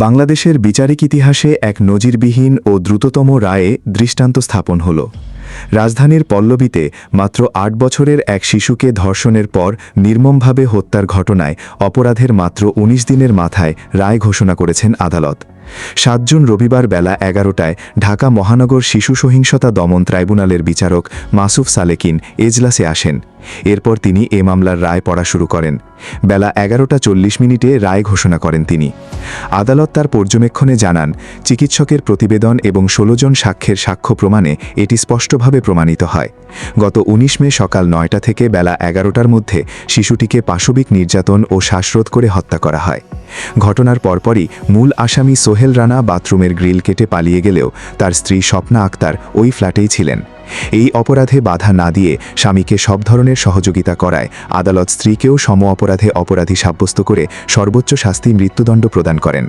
বাংলাদেশের বিচারিক ইতিহাসে এক নজিরবিহীন ও দ্রুততম রায়ে দৃষ্টান্ত স্থাপন হল। রাজধানীর পল্লবীতে মাত্র ৮ বছরের এক শিশুকে ধর্ষণের পর নির্মমভাবে হত্যার ঘটনায় অপরাধের মাত্র ১৯ দিনের মাথায় রায় ঘোষণা করেছেন আদালত। ৭ জুন রবিবার বেলা ১১টায় ঢাকা মহানগর শিশু সহিংসতা দমন ট্রাইব্যুনালের বিচারক মাসুফ সালেকিন এজলাসে আসেন। এরপর তিনি এ মামলার রায় পড়া শুরু করেন। বেলা ১১টা ৪০ রায় ঘোষণা করেন তিনি। আদালত তার পর্যবেক্ষণে জানান, চিকিৎসকের প্রতিবেদন এবং ১৬ জন সাক্ষ্যের সাক্ষ্য প্রমাণে এটি স্পষ্টভাবে প্রমাণিত হয়। গত ১৯ মে সকাল ৯টা থেকে বেলা ১১টার মধ্যে শিশুটিকে পাশবিক নির্যাতন ও শ্বাসরোধ করে হত্যা করা হয়। ঘটনার পরপরই মূল আসামি সোহেল রানা বাথরুমের গ্রিল কেটে পালিয়ে গেলেও তার স্ত্রী স্বপ্না আক্তার ওই ফ্ল্যাটেই ছিলেন। এই অপরাধে বাধা না দিয়ে স্বামীকে সব ধরনের সহযোগিতা করায় আদালত স্ত্রীকেও সম অপরাধে অপরাধী সাব্যস্ত করে সর্বোচ্চ শাস্তি মৃত্যুদণ্ড প্রদান করেন।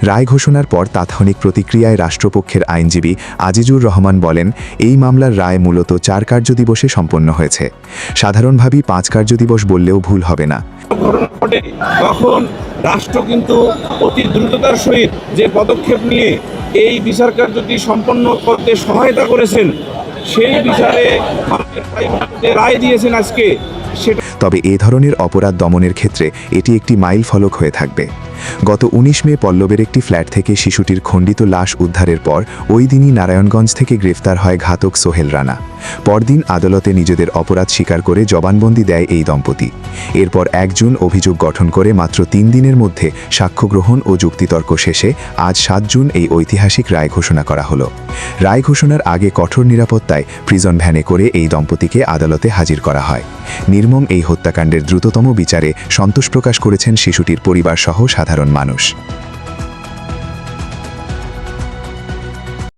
রায় ঘোষণার পর তাৎক্ষণিক প্রতিক্রিয়ায় রাষ্ট্রপক্ষের আইনজীবী আজিজুর রহমান বলেন, এই মামলার রায় মূলত ৪ কার্যদিবসে সম্পন্ন হয়েছে। সাধারণভাবেই ৫ কার্যদিবস বললেও ভুল হবে না। তখন রাষ্ট্র কিন্তু অতি দ্রুততার সহিত যে পদক্ষেপ নিয়ে এই বিচার কার্যটি সম্পন্ন করতে সহায়তা করেছেন, সেই বিচারে রায় দিয়েছেন আজকে। তবে এ ধরনের অপরাধ দমনের ক্ষেত্রে এটি একটি মাইল ফলক হয়ে থাকবে। গত ১৯ মে পল্লবের একটি ফ্ল্যাট থেকে শিশুটির খণ্ডিত লাশ উদ্ধারের পর ওই দিনই নারায়ণগঞ্জ থেকে গ্রেফতার হয় ঘাতক সোহেল রানা। পরদিন আদালতে নিজেদের অপরাধ স্বীকার করে জবানবন্দি দেয় এই দম্পতি। এরপর ১ জুন অভিযোগ গঠন করে মাত্র ৩ দিনের মধ্যে সাক্ষ্য গ্রহণ ও যুক্তিতর্ক শেষে আজ ৭ জুন এই ঐতিহাসিক রায় ঘোষণা করা হলো। রায় ঘোষণার আগে কঠোর নিরাপত্তায় প্রিজন ভ্যানে করে এই দম্পতিকে আদালতে হাজির করা হয়। নির্মম এই হত্যাকাণ্ডের দ্রুততম বিচারে সন্তোষ প্রকাশ করেছেন শিশুটির পরিবারসহ সাধারণ মানুষ।